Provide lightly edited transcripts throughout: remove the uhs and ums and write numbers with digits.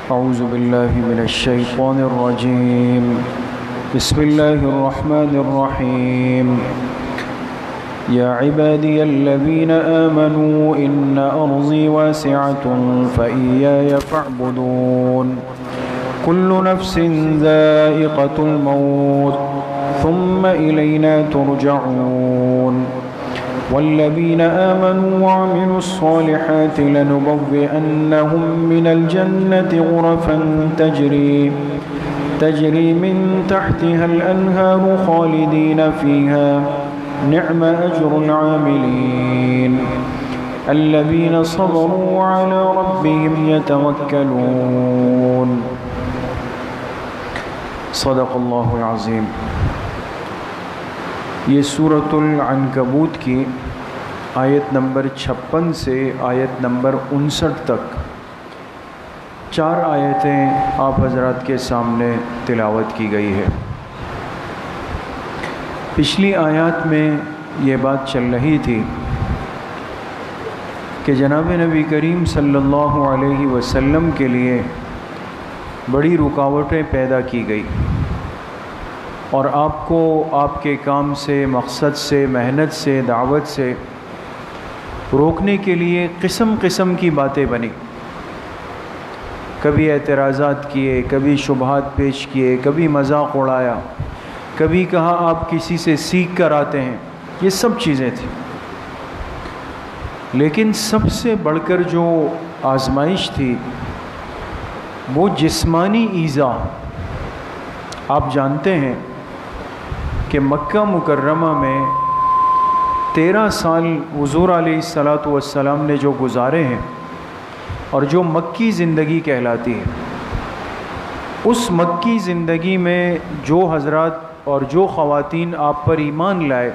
اعوذ باللہ من الشیطان الرجیم بسم اللہ الرحمن الرحیم یا عبادی الذین آمنوا ان ارضی واسعة فإیای فاعبدون کل نفس ذائقة الموت ثم الینا ترجعون والذین آمنوا وعملوا الصالحات لنبوئنهم من الجنة غرفا تجری من تحتها الأنهار خالدین فيها نعم أجر العاملين الذين صبروا وعلى ربهم يتوكلون صدق اللہ العظیم۔ یہ سورۃ العنکبوت کی آیت نمبر 56 سے آیت نمبر 59 تک 4 آیتیں آپ حضرات کے سامنے تلاوت کی گئی ہے۔ پچھلی آیات میں یہ بات چل رہی تھی کہ جناب نبی کریم صلی اللہ علیہ وسلم کے لیے بڑی رکاوٹیں پیدا کی گئی اور آپ کو آپ کے کام سے، مقصد سے، محنت سے، دعوت سے روکنے کے لیے قسم قسم کی باتیں بنی۔ کبھی اعتراضات کیے، کبھی شبہات پیش کیے، کبھی مذاق اڑایا، کبھی کہا آپ کسی سے سیکھ کر آتے ہیں، یہ سب چیزیں تھیں۔ لیکن سب سے بڑھ کر جو آزمائش تھی وہ جسمانی ایذا۔ آپ جانتے ہیں کہ مکہ مکرمہ میں 13 سال حضور علیہ الصلاۃ والسلام نے جو گزارے ہیں اور جو مکی زندگی کہلاتی ہے، اس مکی زندگی میں جو حضرات اور جو خواتین آپ پر ایمان لائے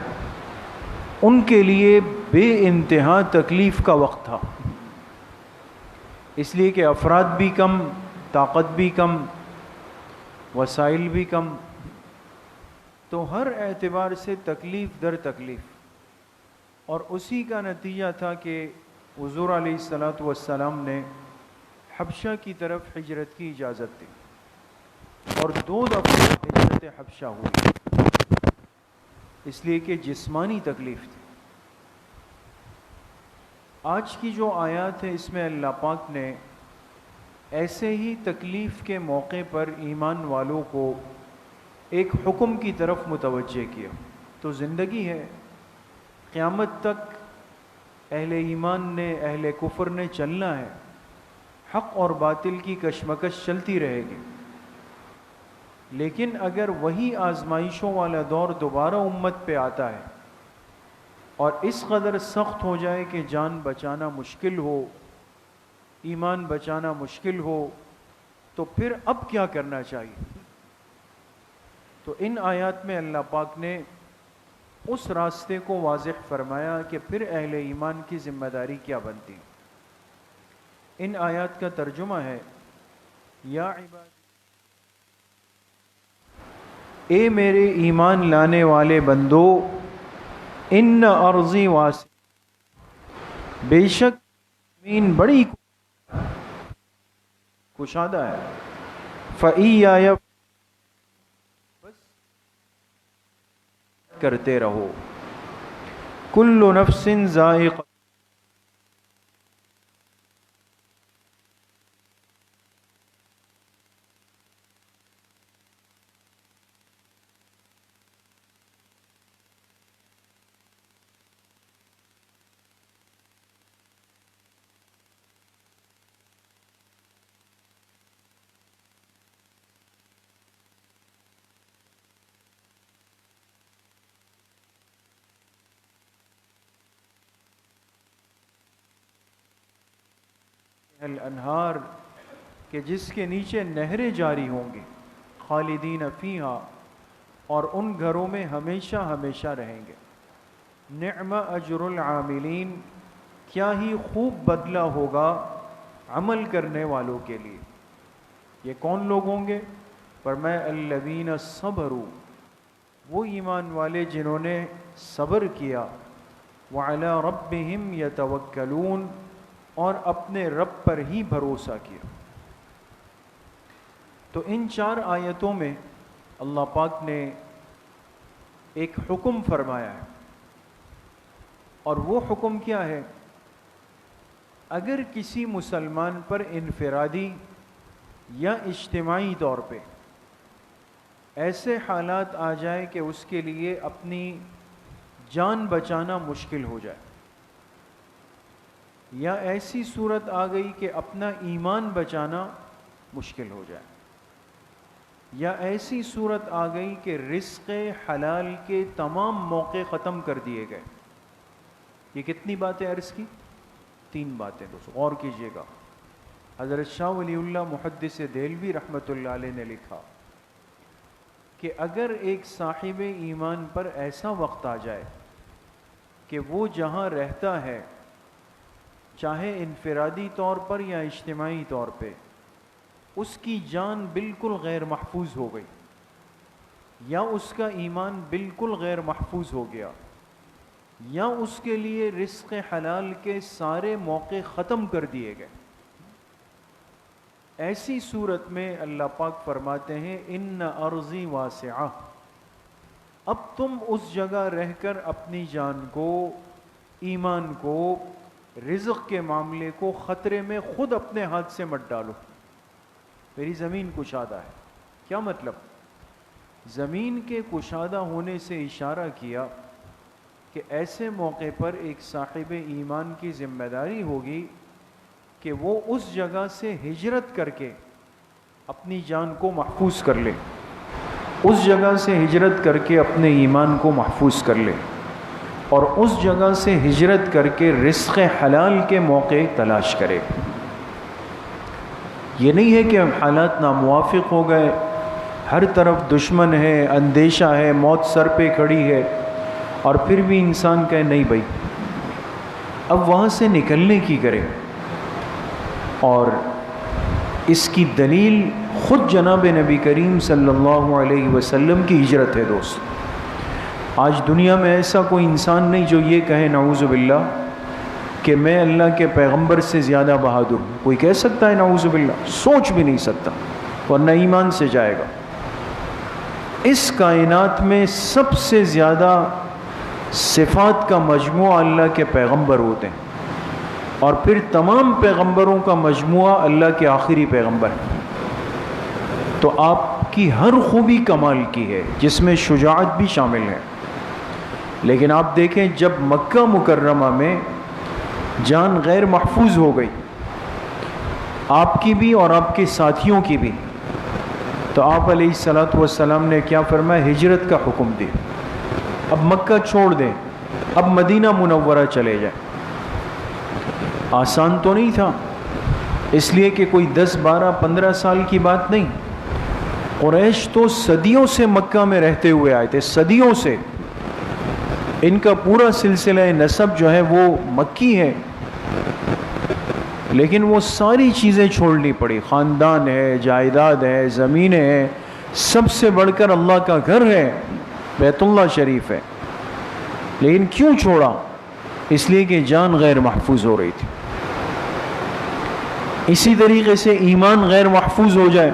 ان کے لیے بے انتہا تکلیف کا وقت تھا، اس لیے کہ افراد بھی کم، طاقت بھی کم، وسائل بھی کم، تو ہر اعتبار سے تکلیف در تکلیف۔ اور اسی کا نتیجہ تھا کہ حضور علیہ الصلاۃ والسلام نے حبشہ کی طرف ہجرت کی اجازت دی اور 2 دفعہ ہجرت حبشہ ہوئی، اس لیے کہ جسمانی تکلیف تھی۔ آج کی جو آیات ہے اس میں اللہ پاک نے ایسے ہی تکلیف کے موقع پر ایمان والوں کو ایک حکم کی طرف متوجہ کیا۔ تو زندگی ہے، قیامت تک اہل ایمان نے، اہل کفر نے چلنا ہے، حق اور باطل کی کشمکش چلتی رہے گی۔ لیکن اگر وہی آزمائشوں والا دور دوبارہ امت پہ آتا ہے اور اس قدر سخت ہو جائے کہ جان بچانا مشکل ہو، ایمان بچانا مشکل ہو، تو پھر اب کیا کرنا چاہیے؟ تو ان آیات میں اللہ پاک نے اس راستے کو واضح فرمایا کہ پھر اہل ایمان کی ذمہ داری کیا بنتی۔ ان آیات کا ترجمہ ہے، یا عباد، اے میرے ایمان لانے والے بندو، ان ارضی واسع، بے شک زمین بڑی کشادہ ہے، فَإِيَّایَ بس کرتے رہو، کل نفس ذائقہ، الانہار، کہ جس کے نیچے نہریں جاری ہوں گی، خالدین فیہا، اور ان گھروں میں ہمیشہ ہمیشہ رہیں گے۔ نعم اجر العاملین، کیا ہی خوب بدلہ ہوگا عمل کرنے والوں کے لیے۔ یہ کون لوگ ہوں گے؟ فرمایا الذین صبروا، وہ ایمان والے جنہوں نے صبر کیا، وعلی ربہم یتوکلون، اور اپنے رب پر ہی بھروسہ کیا۔ تو ان 4 آیتوں میں اللہ پاک نے ایک حکم فرمایا ہے، اور وہ حکم کیا ہے؟ اگر کسی مسلمان پر انفرادی یا اجتماعی طور پہ ایسے حالات آ جائے کہ اس کے لیے اپنی جان بچانا مشکل ہو جائے، یا ایسی صورت آ گئی کہ اپنا ایمان بچانا مشکل ہو جائے، یا ایسی صورت آ گئی کہ رزق حلال کے تمام موقع ختم کر دیے گئے۔ یہ کتنی باتیں عرض کی؟ 3 باتیں دوستو، غور کیجئے گا۔ حضرت شاہ ولی اللہ محدث دہلوی رحمۃ اللہ علیہ نے لکھا کہ اگر ایک صاحب ایمان پر ایسا وقت آ جائے کہ وہ جہاں رہتا ہے، چاہے انفرادی طور پر یا اجتماعی طور پہ، اس کی جان بالکل غیر محفوظ ہو گئی، یا اس کا ایمان بالکل غیر محفوظ ہو گیا، یا اس کے لیے رزق حلال کے سارے موقع ختم کر دیے گئے، ایسی صورت میں اللہ پاک فرماتے ہیں ان ارضی واسعہ، اب تم اس جگہ رہ کر اپنی جان کو، ایمان کو، رزق کے معاملے کو خطرے میں خود اپنے ہاتھ سے مت ڈالو، میری زمین کشادہ ہے۔ کیا مطلب؟ زمین کے کشادہ ہونے سے اشارہ کیا کہ ایسے موقع پر ایک صاحب ایمان کی ذمہ داری ہوگی کہ وہ اس جگہ سے ہجرت کر کے اپنی جان کو محفوظ کر لے، اس جگہ سے ہجرت کر کے اپنے ایمان کو محفوظ کر لے، اور اس جگہ سے ہجرت کر کے رزق حلال کے موقع تلاش کرے۔ یہ نہیں ہے کہ حالات ناموافق ہو گئے، ہر طرف دشمن ہے، اندیشہ ہے، موت سر پہ کھڑی ہے، اور پھر بھی انسان کہے نہیں بھائی اب وہاں سے نکلنے کی کرے۔ اور اس کی دلیل خود جناب نبی کریم صلی اللہ علیہ وسلم کی ہجرت ہے۔ دوست، آج دنیا میں ایسا کوئی انسان نہیں جو یہ کہے نعوذ باللہ کہ میں اللہ کے پیغمبر سے زیادہ بہادر ہوں۔ کوئی کہہ سکتا ہے نعوذ باللہ؟ سوچ بھی نہیں سکتا، ورنہ ایمان سے جائے گا۔ اس کائنات میں سب سے زیادہ صفات کا مجموعہ اللہ کے پیغمبر ہوتے ہیں، اور پھر تمام پیغمبروں کا مجموعہ اللہ کے آخری پیغمبر ہیں۔ تو آپ کی ہر خوبی کمال کی ہے، جس میں شجاعت بھی شامل ہے، لیکن آپ دیکھیں جب مکہ مکرمہ میں جان غیر محفوظ ہو گئی، آپ کی بھی اور آپ کے ساتھیوں کی بھی، تو آپ علیہ الصلوۃ والسلام نے کیا فرمایا؟ ہجرت کا حکم دیا۔ اب مکہ چھوڑ دیں، اب مدینہ منورہ چلے جائیں۔ آسان تو نہیں تھا، اس لیے کہ کوئی 10 12 15 سال کی بات نہیں، قریش تو صدیوں سے مکہ میں رہتے ہوئے آئے تھے، صدیوں سے، ان کا پورا سلسلہ نسب جو ہے وہ مکی ہے، لیکن وہ ساری چیزیں چھوڑنی پڑی، خاندان ہے، جائیداد ہے، زمینیں ہیں، سب سے بڑھ کر اللہ کا گھر ہے، بیت اللہ شریف ہے، لیکن کیوں چھوڑا؟ اس لیے کہ جان غیر محفوظ ہو رہی تھی۔ اسی طریقے سے ایمان غیر محفوظ ہو جائے،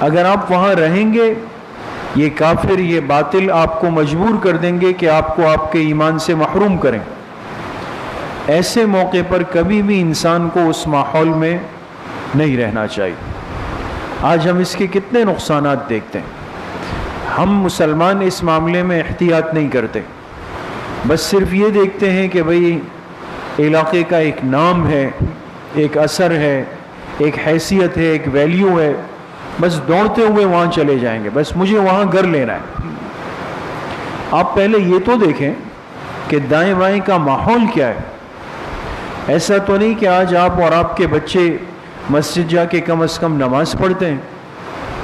اگر آپ وہاں رہیں گے، یہ کافر، یہ باطل آپ کو مجبور کر دیں گے کہ آپ کو آپ کے ایمان سے محروم کریں۔ ایسے موقع پر کبھی بھی انسان کو اس ماحول میں نہیں رہنا چاہیے۔ آج ہم اس کے کتنے نقصانات دیکھتے ہیں۔ ہم مسلمان اس معاملے میں احتیاط نہیں کرتے، بس صرف یہ دیکھتے ہیں کہ بھئی علاقے کا ایک نام ہے، ایک اثر ہے، ایک حیثیت ہے، ایک ویلیو ہے، بس دوڑتے ہوئے وہاں چلے جائیں گے، بس مجھے وہاں گھر لینا ہے۔ آپ پہلے یہ تو دیکھیں کہ دائیں بائیں کا ماحول کیا ہے۔ ایسا تو نہیں کہ آج آپ اور آپ کے بچے مسجد جا کے کم از کم نماز پڑھتے ہیں،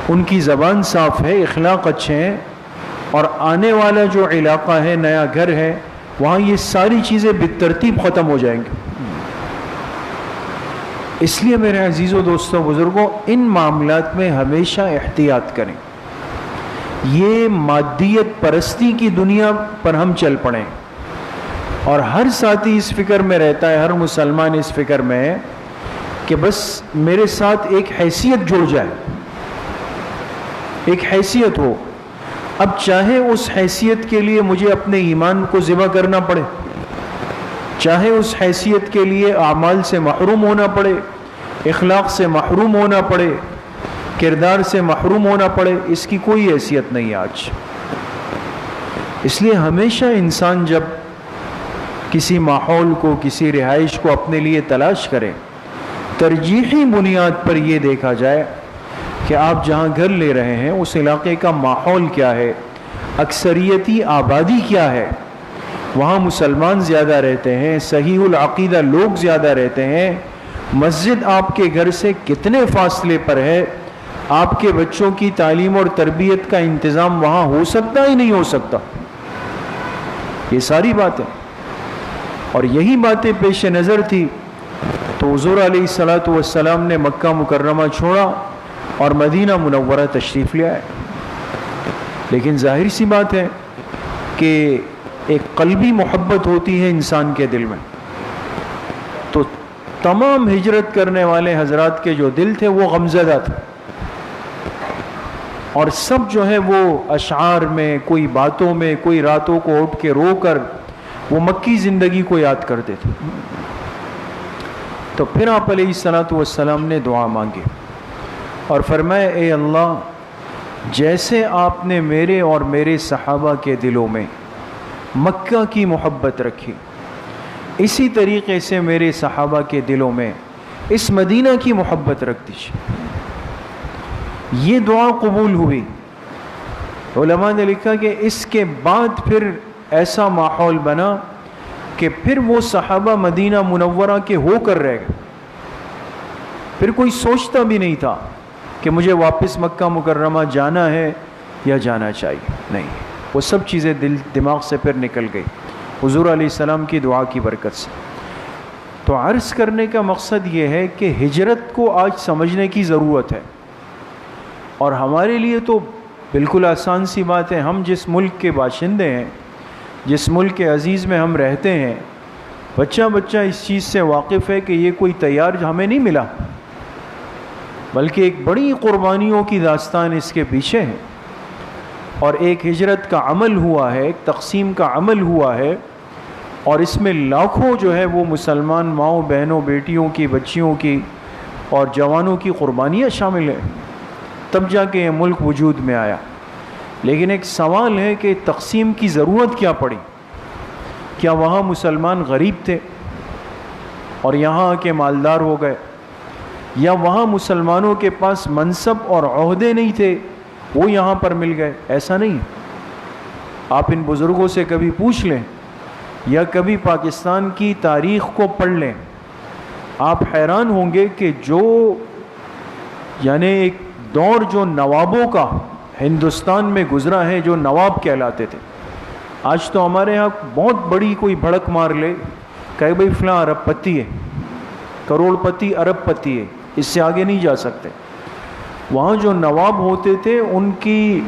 ان کی زبان صاف ہے، اخلاق اچھے ہیں، اور آنے والا جو علاقہ ہے، نیا گھر ہے، وہاں یہ ساری چیزیں بالترتیب ختم ہو جائیں گی۔ اس لیے میرے عزیزوں، دوستوں، بزرگوں، ان معاملات میں ہمیشہ احتیاط کریں۔ یہ مادیت پرستی کی دنیا پر ہم چل پڑیں، اور ہر ساتھی اس فکر میں رہتا ہے، ہر مسلمان اس فکر میں ہے کہ بس میرے ساتھ ایک حیثیت جڑ جائے، ایک حیثیت ہو، اب چاہے اس حیثیت کے لیے مجھے اپنے ایمان کو ذبح کرنا پڑے، چاہے اس حیثیت کے لیے اعمال سے محروم ہونا پڑے، اخلاق سے محروم ہونا پڑے، کردار سے محروم ہونا پڑے، اس کی کوئی حیثیت نہیں آج۔ اس لیے ہمیشہ انسان جب کسی ماحول کو، کسی رہائش کو اپنے لیے تلاش کرے، ترجیحی بنیاد پر یہ دیکھا جائے کہ آپ جہاں گھر لے رہے ہیں اس علاقے کا ماحول کیا ہے، اکثریتی آبادی کیا ہے، وہاں مسلمان زیادہ رہتے ہیں، صحیح العقیدہ لوگ زیادہ رہتے ہیں، مسجد آپ کے گھر سے کتنے فاصلے پر ہے، آپ کے بچوں کی تعلیم اور تربیت کا انتظام وہاں ہو سکتا ہی نہیں ہو سکتا، یہ ساری باتیں، اور یہی باتیں پیش نظر تھی تو حضور علیہ الصلاۃ والسلام نے مکہ مکرمہ چھوڑا اور مدینہ منورہ تشریف لے آئے۔ لیکن ظاہر سی بات ہے کہ ایک قلبی محبت ہوتی ہے انسان کے دل میں، تو تمام ہجرت کرنے والے حضرات کے جو دل تھے وہ غمزدہ تھے، اور سب جو ہے وہ اشعار میں، کوئی باتوں میں، کوئی راتوں کو اٹھ کے رو کر وہ مکی زندگی کو یاد کرتے تھے۔ تو پھر آپ علیہ الصلاۃ والسلام نے دعا مانگی اور فرمایا، اے اللہ، جیسے آپ نے میرے اور میرے صحابہ کے دلوں میں مکہ کی محبت رکھی، اسی طریقے سے میرے صحابہ کے دلوں میں اس مدینہ کی محبت رکھ دیجیے۔ یہ دعا قبول ہوئی۔ علماء نے لکھا کہ اس کے بعد پھر ایسا ماحول بنا کہ پھر وہ صحابہ مدینہ منورہ کے ہو کر رہ گئے، پھر کوئی سوچتا بھی نہیں تھا کہ مجھے واپس مکہ مکرمہ جانا ہے یا جانا چاہیے، نہیں، وہ سب چیزیں دل دماغ سے پھر نکل گئی حضور علیہ السلام کی دعا کی برکت سے۔ تو عرض کرنے کا مقصد یہ ہے کہ ہجرت کو آج سمجھنے کی ضرورت ہے، اور ہمارے لیے تو بالکل آسان سی بات ہے، ہم جس ملک کے باشندے ہیں، جس ملک کے عزیز میں ہم رہتے ہیں، بچہ اس چیز سے واقف ہے کہ یہ کوئی تیار ہمیں نہیں ملا، بلکہ ایک بڑی قربانیوں کی داستان اس کے پیچھے ہے، اور ایک ہجرت کا عمل ہوا ہے، ایک تقسیم کا عمل ہوا ہے، اور اس میں لاکھوں جو ہے وہ مسلمان ماؤں بہنوں بیٹیوں کی، بچیوں کی اور جوانوں کی قربانیاں شامل ہیں، تب جا کے یہ ملک وجود میں آیا۔ لیکن ایک سوال ہے کہ تقسیم کی ضرورت کیا پڑی؟ کیا وہاں مسلمان غریب تھے اور یہاں کے مالدار ہو گئے، یا وہاں مسلمانوں کے پاس منصب اور عہدے نہیں تھے وہ یہاں پر مل گئے؟ ایسا نہیں۔ آپ ان بزرگوں سے کبھی پوچھ لیں یا کبھی پاکستان کی تاریخ کو پڑھ لیں، آپ حیران ہوں گے کہ جو یعنی ایک دور جو نوابوں کا ہندوستان میں گزرا ہے، جو نواب کہلاتے تھے، آج تو ہمارے ہاں بہت بڑی کوئی بھڑک مار لے کہ بھائی فلاں ارب پتی ہے، کروڑ پتی ارب پتی ہے، اس سے آگے نہیں جا سکتے۔ وہاں جو نواب ہوتے تھے ان کی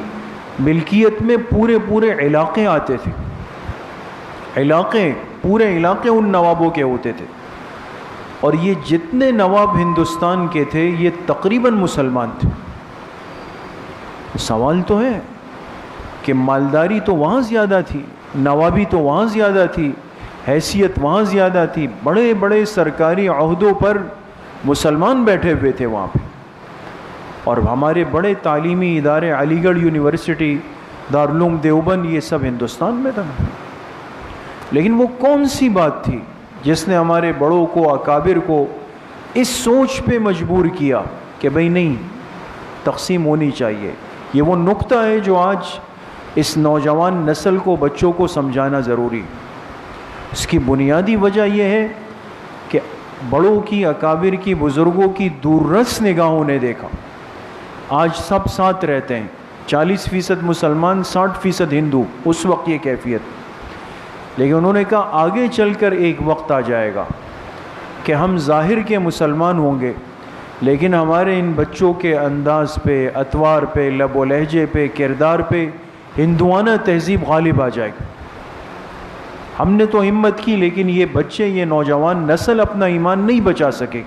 ملکیت میں پورے علاقے آتے تھے، پورے علاقے ان نوابوں کے ہوتے تھے، اور یہ جتنے نواب ہندوستان کے تھے یہ تقریباً مسلمان تھے۔ سوال تو ہے کہ مالداری تو وہاں زیادہ تھی، نوابی تو وہاں زیادہ تھی، حیثیت وہاں زیادہ تھی، بڑے بڑے سرکاری عہدوں پر مسلمان بیٹھے ہوئے تھے وہاں پہ، اور ہمارے بڑے تعلیمی ادارے، علی گڑھ یونیورسٹی، دارالعلوم دیوبند، یہ سب ہندوستان میں تھا۔ لیکن وہ کون سی بات تھی جس نے ہمارے بڑوں کو، اکابر کو اس سوچ پہ مجبور کیا کہ بھئی نہیں، تقسیم ہونی چاہیے؟ یہ وہ نقطہ ہے جو آج اس نوجوان نسل کو، بچوں کو سمجھانا ضروری۔ اس کی بنیادی وجہ یہ ہے کہ بڑوں کی، اکابر کی، بزرگوں کی دور رس نگاہوں نے دیکھا آج سب ساتھ رہتے ہیں، 40% مسلمان، 60% ہندو، اس وقت یہ کیفیت، لیکن انہوں نے کہا آگے چل کر ایک وقت آ جائے گا کہ ہم ظاہر کے مسلمان ہوں گے، لیکن ہمارے ان بچوں کے انداز پہ، اطوار پہ، لب و لہجے پہ، کردار پہ ہندوانہ تہذیب غالب آ جائے گی۔ ہم نے تو ہمت کی، لیکن یہ بچے، یہ نوجوان نسل اپنا ایمان نہیں بچا سکے.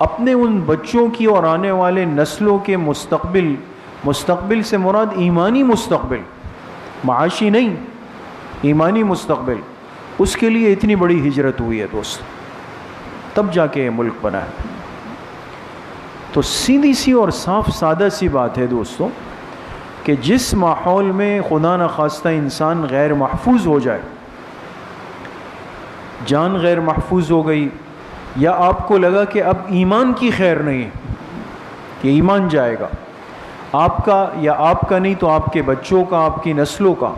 اپنے ان بچوں کی اور آنے والے نسلوں کے مستقبل سے مراد ایمانی مستقبل، معاشی نہیں، ایمانی مستقبل، اس کے لیے اتنی بڑی ہجرت ہوئی ہے دوست، تب جا کے یہ ملک بنا ہے. تو سیدھی سی اور صاف سادہ سی بات ہے دوستوں کہ جس ماحول میں خدا نخواستہ انسان غیر محفوظ ہو جائے، جان غیر محفوظ ہو گئی، یا آپ کو لگا کہ اب ایمان کی خیر نہیں ہے، کہ ایمان جائے گا آپ کا، یا آپ کا نہیں تو آپ کے بچوں کا، آپ کی نسلوں کا،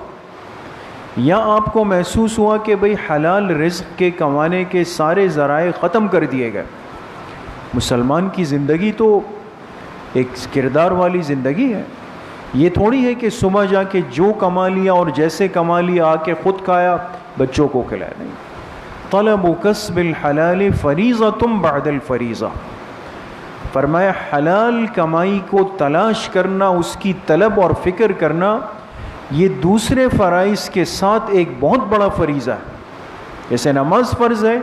یا آپ کو محسوس ہوا کہ بھئی حلال رزق کے کمانے کے سارے ذرائع ختم کر دیے گئے. مسلمان کی زندگی تو ایک کردار والی زندگی ہے. یہ تھوڑی ہے کہ صبح جا کے جو کما لیا اور جیسے کما لیا آ کے خود کھایا بچوں کو کھلایا. نہیں، طلب کسب الحلال فریضۃ بعد الفریضہ. فرمایا حلال کمائی کو تلاش کرنا، اس کی طلب اور فکر کرنا، یہ دوسرے فرائض کے ساتھ ایک بہت بڑا فریضہ ہے. جیسے نماز فرض ہے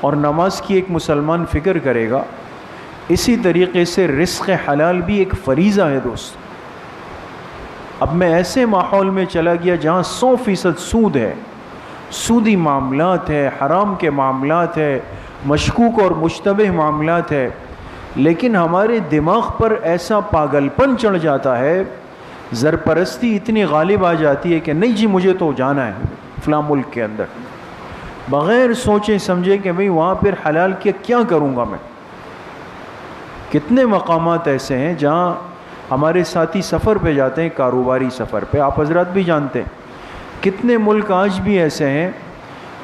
اور نماز کی ایک مسلمان فکر کرے گا، اسی طریقے سے رزق حلال بھی ایک فریضہ ہے دوست. اب میں ایسے ماحول میں چلا گیا جہاں 100% سود ہے، سودی معاملات ہے، حرام کے معاملات ہے، مشکوک اور مشتبہ معاملات ہے، لیکن ہمارے دماغ پر ایسا پاگل پن چڑھ جاتا ہے، زرپرستی اتنی غالب آ جاتی ہے کہ نہیں جی مجھے تو جانا ہے فلاں ملک کے اندر، بغیر سوچے سمجھے کہ بھئی وہاں پھر حلال کیا کروں گا میں. کتنے مقامات ایسے ہیں جہاں ہمارے ساتھی سفر پہ جاتے ہیں، کاروباری سفر پہ، آپ حضرات بھی جانتے ہیں. کتنے ملک آج بھی ایسے ہیں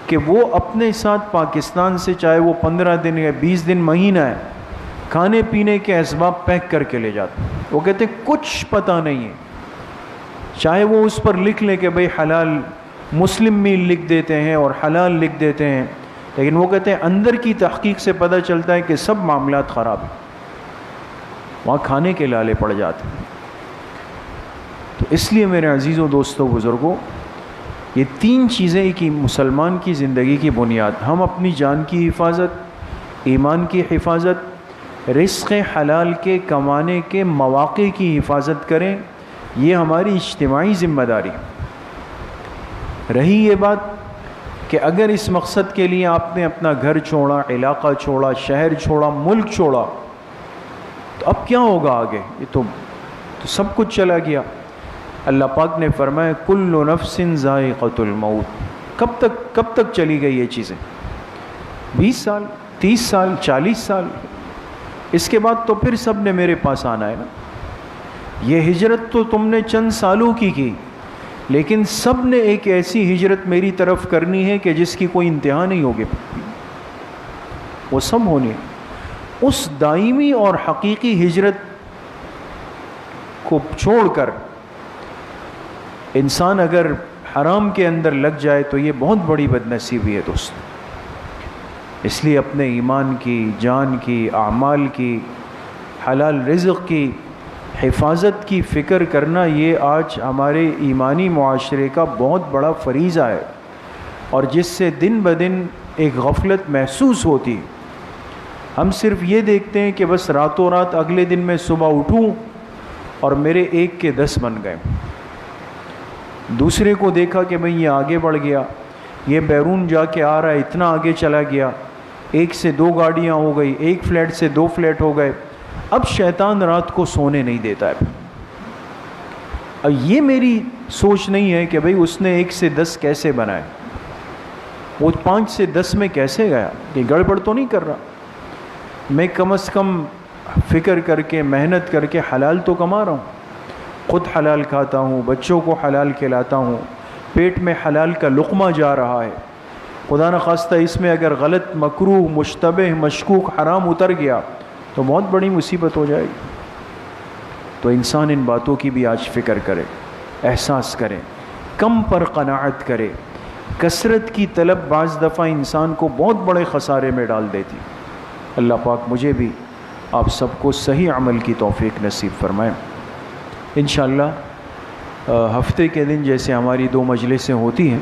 کہ وہ اپنے ساتھ پاکستان سے چاہے وہ 15 دن یا 20 دن مہینہ ہے، کھانے پینے کے اسباب پیک کر کے لے جاتے ہیں. وہ کہتے ہیں کچھ پتہ نہیں ہے، چاہے وہ اس پر لکھ لیں کہ بھئی حلال، مسلم میل لکھ دیتے ہیں اور حلال لکھ دیتے ہیں، لیکن وہ کہتے ہیں اندر کی تحقیق سے پتہ چلتا ہے کہ سب معاملات خراب ہیں، وہاں کھانے کے لالے پڑ جاتے ہیں. تو اس لیے میرے عزیزوں، دوستوں، بزرگوں، یہ 3 چیزیں کہ مسلمان کی زندگی کی بنیاد، ہم اپنی جان کی حفاظت، ایمان کی حفاظت، رزق حلال کے کمانے کے مواقع کی حفاظت کریں، یہ ہماری اجتماعی ذمہ داری. رہی یہ بات کہ اگر اس مقصد کے لیے آپ نے اپنا گھر چھوڑا، علاقہ چھوڑا، شہر چھوڑا، ملک چھوڑا، تو اب کیا ہوگا آگے؟ یہ تو سب کچھ چلا گیا. اللہ پاک نے فرمایا کل نفس ذائقۃ الموت. کب تک چلی گئی یہ چیزیں؟ 20 سال، 30 سال، 40 سال، اس کے بعد تو پھر سب نے میرے پاس آنا ہے نا. یہ ہجرت تو تم نے چند سالوں کی، لیکن سب نے ایک ایسی ہجرت میری طرف کرنی ہے کہ جس کی کوئی انتہا نہیں ہوگی، وہ سب ہونی ہے. اس دائمی اور حقیقی ہجرت کو چھوڑ کر انسان اگر حرام کے اندر لگ جائے تو یہ بہت بڑی بدنصیبی ہے دوست. اس لیے اپنے ایمان کی، جان کی، اعمال کی، حلال رزق کی حفاظت کی فکر کرنا، یہ آج ہمارے ایمانی معاشرے کا بہت بڑا فریضہ ہے، اور جس سے دن بدن ایک غفلت محسوس ہوتی. ہم صرف یہ دیکھتے ہیں کہ بس راتوں رات اگلے دن میں صبح اٹھوں اور میرے 1 کے 10 بن گئے. دوسرے کو دیکھا کہ بھئی یہ آگے بڑھ گیا، یہ بیرون جا کے آ رہا ہے، اتنا آگے چلا گیا، 1 سے 2 گاڑیاں ہو گئی، 1 فلیٹ سے 2 فلیٹ ہو گئے. اب شیطان رات کو سونے نہیں دیتا ہے. اب یہ میری سوچ نہیں ہے کہ بھئی اس نے 1 سے 10 کیسے بنائے، وہ 5 سے 10 میں کیسے گیا، یہ گڑبڑ تو نہیں کر رہا. میں کم از کم فکر کر کے، محنت کر کے حلال تو کما رہا ہوں، خود حلال کھاتا ہوں، بچوں کو حلال کھلاتا ہوں، پیٹ میں حلال کا لقمہ جا رہا ہے. خدا نخواستہ اس میں اگر غلط، مکروہ، مشتبہ، مشکوک، حرام اتر گیا تو بہت بڑی مصیبت ہو جائے گی. تو انسان ان باتوں کی بھی آج فکر کرے، احساس کرے، کم پر قناعت کرے. کثرت کی طلب بعض دفعہ انسان کو بہت بڑے خسارے میں ڈال دیتی. اللہ پاک مجھے بھی آپ سب کو صحیح عمل کی توفیق نصیب فرمائے. انشاءاللہ ہفتے کے دن جیسے ہماری 2 مجلسیں ہوتی ہیں،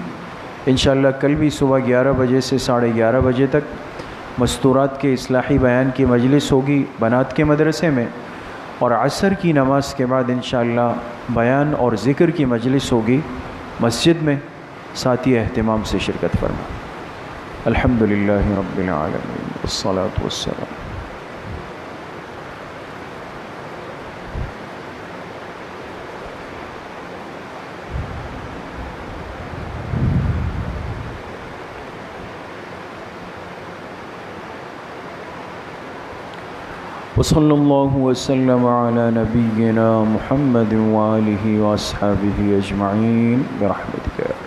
انشاءاللہ کل بھی صبح 11 بجے سے 11:30 بجے تک مستورات کے اصلاحی بیان کی مجلس ہوگی بنات کے مدرسے میں، اور عصر کی نماز کے بعد انشاءاللہ بیان اور ذکر کی مجلس ہوگی مسجد میں، ساتھی اہتمام سے شرکت فرما۔ الحمدللہ رب العالمین والصلاة والسلام۔ وصلی اللہ وسلم علی نبینا محمد وآلہ واصحابہ اجمعین برحمتک۔